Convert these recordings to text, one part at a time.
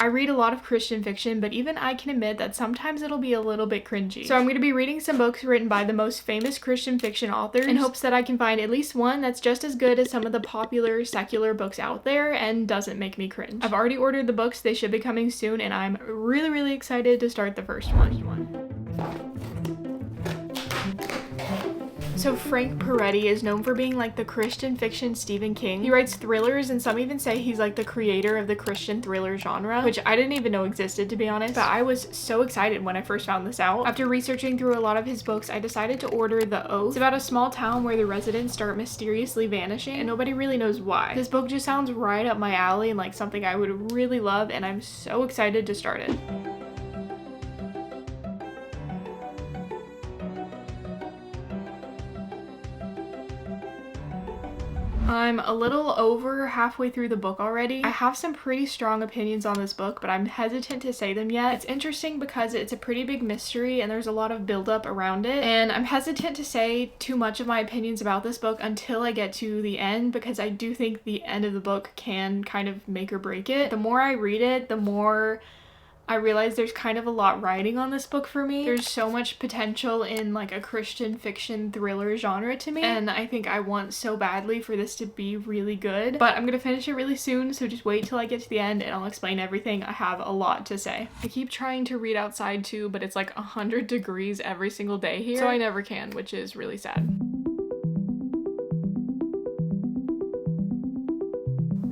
I read a lot of Christian fiction, but even I can admit that sometimes it'll be a little bit cringy. So I'm going to be reading some books written by the most famous Christian fiction authors in hopes that I can find at least one that's just as good as some of the popular secular books out there and doesn't make me cringe. I've already ordered the books, they should be coming soon, and I'm really excited to start the first one. So Frank Peretti is known for being like the Christian fiction Stephen King. He writes thrillers, and some even say he's like the creator of the Christian thriller genre, which I didn't even know existed, to be honest. But I was so excited when I first found this out. After researching through a lot of his books, I decided to order The Oath. It's about a small town where the residents start mysteriously vanishing and nobody really knows why. This book just sounds right up my alley and like something I would really love, and I'm so excited to start it. I'm a little over halfway through the book already. I have some pretty strong opinions on this book, but I'm hesitant to say them yet. It's interesting because it's a pretty big mystery and there's a lot of buildup around it, and I'm hesitant to say too much of my opinions about this book until I get to the end, because I do think the end of the book can kind of make or break it. The more I read it, the more I realize there's kind of a lot riding on this book for me. There's so much potential in like a Christian fiction thriller genre to me, and I think I want so badly for this to be really good. But I'm gonna finish it really soon, so just wait till I get to the end and I'll explain everything. I have a lot to say. I keep trying to read outside too, but it's like 100 degrees every single day here, so I never can, which is really sad.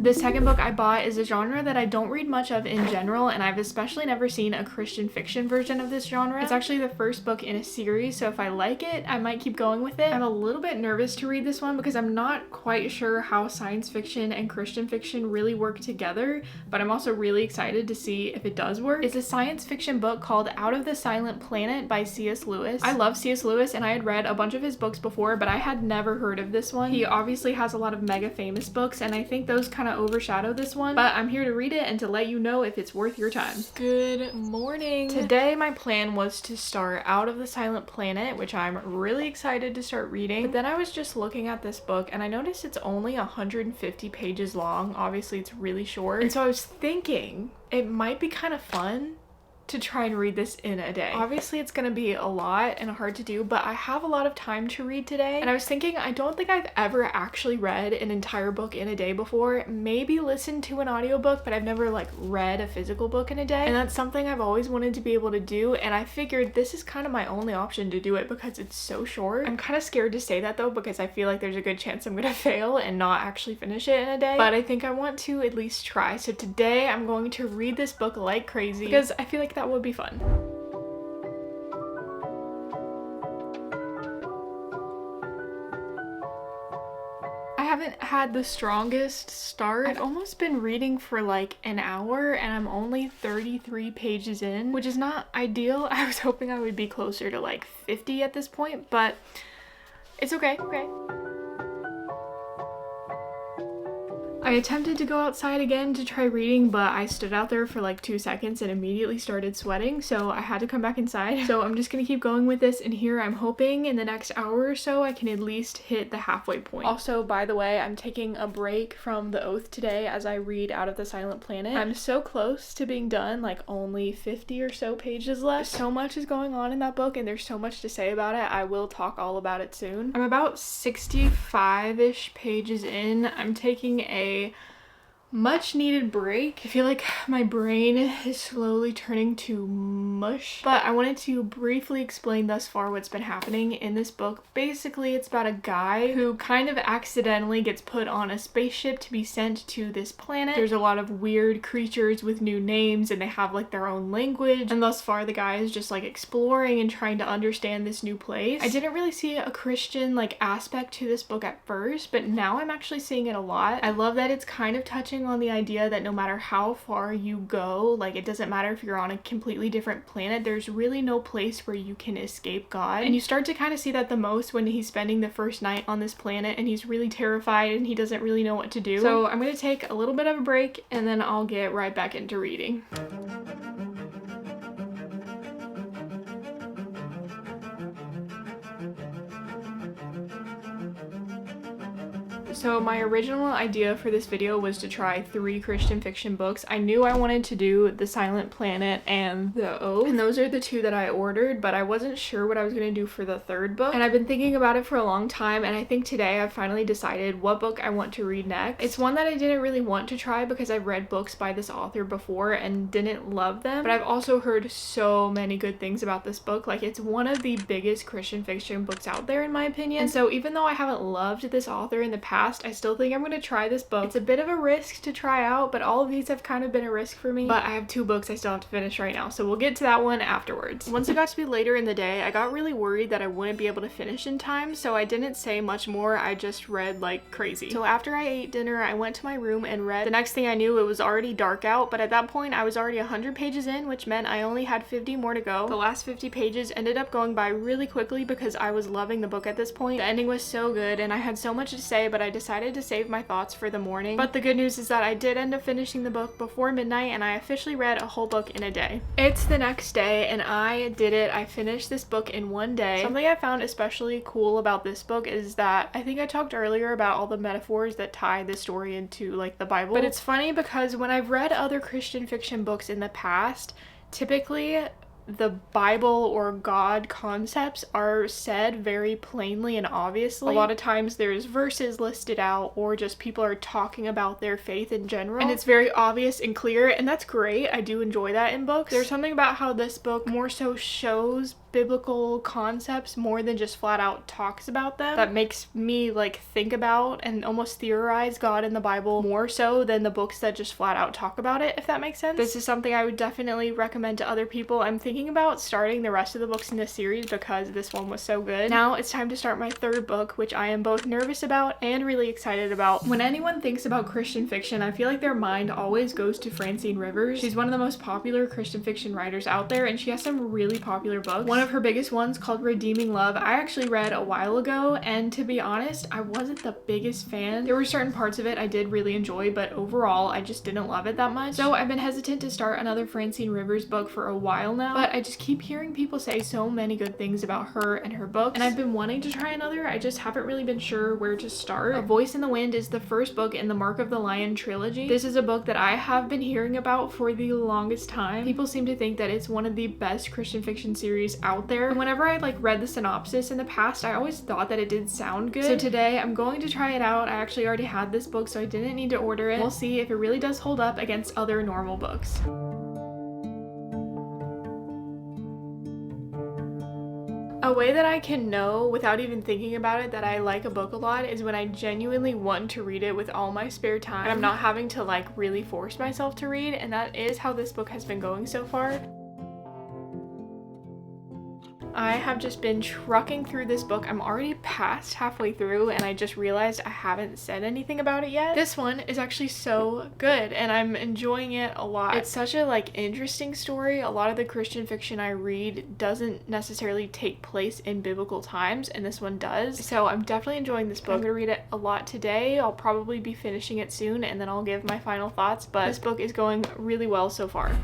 The second book I bought is a genre that I don't read much of in general, and I've especially never seen a Christian fiction version of this genre. It's actually the first book in a series, so if I like it, I might keep going with it. I'm a little bit nervous to read this one because I'm not quite sure how science fiction and Christian fiction really work together, but I'm also really excited to see if it does work. It's a science fiction book called Out of the Silent Planet by C.S. Lewis. I love C.S. Lewis and I had read a bunch of his books before, but I had never heard of this one. He obviously has a lot of mega famous books, and I think those kind of overshadow this one, but I'm here to read it and to let you know if it's worth your time. Good morning. Today my plan was to start Out of the Silent Planet, which I'm really excited to start reading, but then I was just looking at this book and I noticed it's only 150 pages long. Obviously it's really short, and so I was thinking it might be kind of fun to try and read this in a day. Obviously it's gonna be a lot and hard to do, but I have a lot of time to read today, and I was thinking I don't think I've ever actually read an entire book in a day before. Maybe listened to an audiobook, but I've never like read a physical book in a day, and that's something I've always wanted to be able to do, and I figured this is kind of my only option to do it because it's so short. I'm kind of scared to say that though, because I feel like there's a good chance I'm gonna fail and not actually finish it in a day, but I think I want to at least try. So today I'm going to read this book like crazy because I feel like that would be fun. I haven't had the strongest start. I've almost been reading for like an hour and I'm only 33 pages in, which is not ideal. I was hoping I would be closer to like 50 at this point, but it's okay. I attempted to go outside again to try reading, but I stood out there for like 2 seconds and immediately started sweating, so I had to come back inside. So I'm just gonna keep going with this, and here I'm hoping in the next hour or so I can at least hit the halfway point. Also, by the way, I'm taking a break from The Oath today as I read Out of the Silent Planet. I'm so close to being done, like only 50 or so pages left. So much is going on in that book and there's so much to say about it. I will talk all about it soon. I'm about 65-ish pages in. I'm taking a much needed break. I feel like my brain is slowly turning to mush, but I wanted to briefly explain thus far what's been happening in this book. Basically, it's about a guy who kind of accidentally gets put on a spaceship to be sent to this planet. There's a lot of weird creatures with new names and they have like their own language, and thus far the guy is just like exploring and trying to understand this new place. I didn't really see a Christian like aspect to this book at first, but now I'm actually seeing it a lot. I love that it's kind of touching on the idea that no matter how far you go, like it doesn't matter if you're on a completely different planet, there's really no place where you can escape God. And you start to kind of see that the most when he's spending the first night on this planet and he's really terrified and he doesn't really know what to do. So I'm going to take a little bit of a break and then I'll get right back into reading. So my original idea for this video was to try 3 Christian fiction books. I knew I wanted to do The Silent Planet and The Oath, and those are the 2 that I ordered, but I wasn't sure what I was gonna do for the 3rd book, and I've been thinking about it for a long time, and I think today I've finally decided what book I want to read next. It's one that I didn't really want to try because I've read books by this author before and didn't love them, but I've also heard so many good things about this book. Like, it's one of the biggest Christian fiction books out there in my opinion, and so even though I haven't loved this author in the past, I still think I'm gonna try this book. It's a bit of a risk to try out, but all of these have kind of been a risk for me, but I have 2 books I still have to finish right now, so we'll get to that one afterwards. Once it got to be later in the day, I got really worried that I wouldn't be able to finish in time, so I didn't say much more. I just read like crazy. So after I ate dinner, I went to my room and read. The next thing I knew, it was already dark out, but at that point I was already 100 pages in, which meant I only had 50 more to go. The last 50 pages ended up going by really quickly because I was loving the book at this point. The ending was so good and I had so much to say, but I decided to save my thoughts for the morning. But the good news is that I did end up finishing the book before midnight, and I officially read a whole book in a day. It's the next day and I did it. I finished this book in one day. Something I found especially cool about this book is that I think I talked earlier about all the metaphors that tie this story into like the Bible, but it's funny because when I've read other Christian fiction books in the past, typically the Bible or God concepts are said very plainly and obviously. A lot of times there's verses listed out, or just people are talking about their faith in general, and it's very obvious and clear, and that's great. I do enjoy that in books. There's something about how this book more so shows biblical concepts more than just flat out talks about them that makes me like think about and almost theorize God in the Bible more so than the books that just flat out talk about it, if that makes sense. This is something I would definitely recommend to other people. I'm thinking about starting the rest of the books in this series because this one was so good. Now it's time to start my 3rd book, which I am both nervous about and really excited about. When anyone thinks about Christian fiction, I feel like their mind always goes to Francine Rivers. She's one of the most popular Christian fiction writers out there, and she has some really popular books. One of her biggest ones, called Redeeming Love, I actually read a while ago, and to be honest, I wasn't the biggest fan. There were certain parts of it I did really enjoy, but overall I just didn't love it that much. So I've been hesitant to start another Francine Rivers book for a while now, but I just keep hearing people say so many good things about her and her books, and I've been wanting to try another. I just haven't really been sure where to start. A Voice in the Wind is the first book in the Mark of the Lion trilogy. This is a book that I have been hearing about for the longest time. People seem to think that it's one of the best Christian fiction series out there, and whenever I like read the synopsis in the past, I always thought that it did sound good. So today I'm going to try it out. I actually already had this book, so I didn't need to order it. We'll see if it really does hold up against other normal books. A way that I can know without even thinking about it that I like a book a lot is when I genuinely want to read it with all my spare time and I'm not having to like really force myself to read, and that is how this book has been going so far. I have just been trucking through this book. I'm already past halfway through and I just realized I haven't said anything about it yet. This one is actually so good and I'm enjoying it a lot. It's such a like interesting story. A lot of the Christian fiction I read doesn't necessarily take place in biblical times, and this one does. So I'm definitely enjoying this book. I'm gonna read it a lot today. I'll probably be finishing it soon and then I'll give my final thoughts, but this book is going really well so far.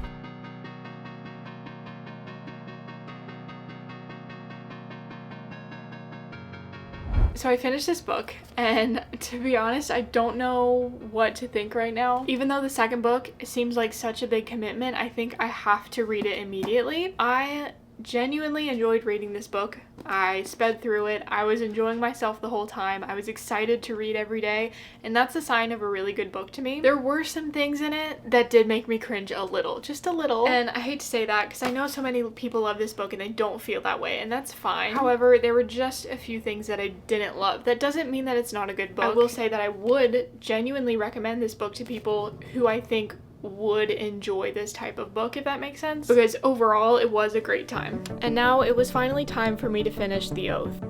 So I finished this book, and to be honest, I don't know what to think right now. Even though the 2nd book seems like such a big commitment, I think I have to read it immediately. I genuinely enjoyed reading this book. I sped through it. I was enjoying myself the whole time. I was excited to read every day, and that's a sign of a really good book to me. There were some things in it that did make me cringe a little, just a little, and I hate to say that because I know so many people love this book and they don't feel that way, and that's fine. However, there were just a few things that I didn't love. That doesn't mean that it's not a good book. I will say that I would genuinely recommend this book to people who I think would enjoy this type of book, if that makes sense, because overall it was a great time. And now it was finally time for me to finish The Oath.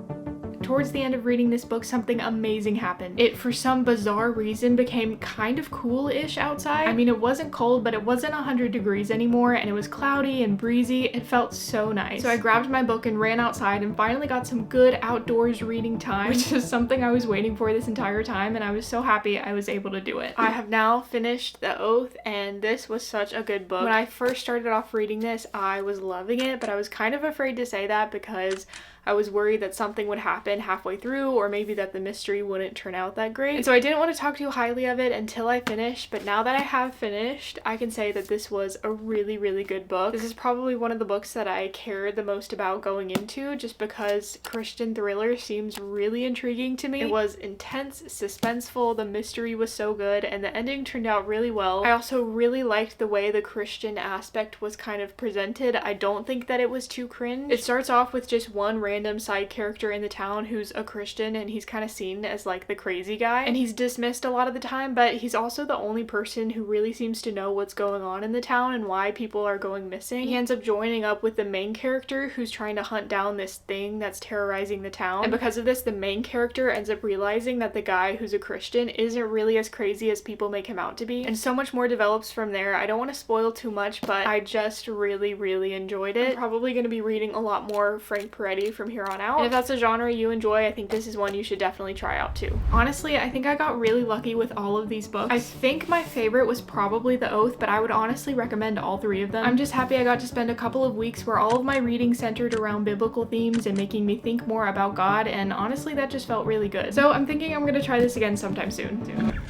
Towards the end of reading this book, something amazing happened. It, for some bizarre reason, became kind of cool-ish outside. I mean, it wasn't cold, but it wasn't 100 degrees anymore, and it was cloudy and breezy. It felt so nice. So I grabbed my book and ran outside and finally got some good outdoors reading time, which is something I was waiting for this entire time, and I was so happy I was able to do it. I have now finished The Oath, and this was such a good book. When I first started off reading this, I was loving it, but I was kind of afraid to say that because I was worried that something would happen halfway through, or maybe that the mystery wouldn't turn out that great. And so I didn't want to talk too highly of it until I finished, but now that I have finished, I can say that this was a really, really good book. This is probably one of the books that I cared the most about going into, just because Christian thriller seems really intriguing to me. It was intense, suspenseful, the mystery was so good, and the ending turned out really well. I also really liked the way the Christian aspect was kind of presented. I don't think that it was too cringe. It starts off with just one random side character in the town who's a Christian, and he's kind of seen as like the crazy guy, and he's dismissed a lot of the time, but he's also the only person who really seems to know what's going on in the town and why people are going missing. He ends up joining up with the main character who's trying to hunt down this thing that's terrorizing the town, and because of this, the main character ends up realizing that the guy who's a Christian isn't really as crazy as people make him out to be, and so much more develops from there. I don't want to spoil too much, but I just really, really enjoyed it. I'm probably going to be reading a lot more Frank Peretti from here on out, and if that's a genre you enjoy, I think this is one you should definitely try out too. Honestly, I think I got really lucky with all of these books. I think my favorite was probably The Oath, but I would honestly recommend all three of them. I'm just happy I got to spend a couple of weeks where all of my reading centered around biblical themes and making me think more about God, and honestly that just felt really good. So I'm thinking I'm gonna try this again sometime soon.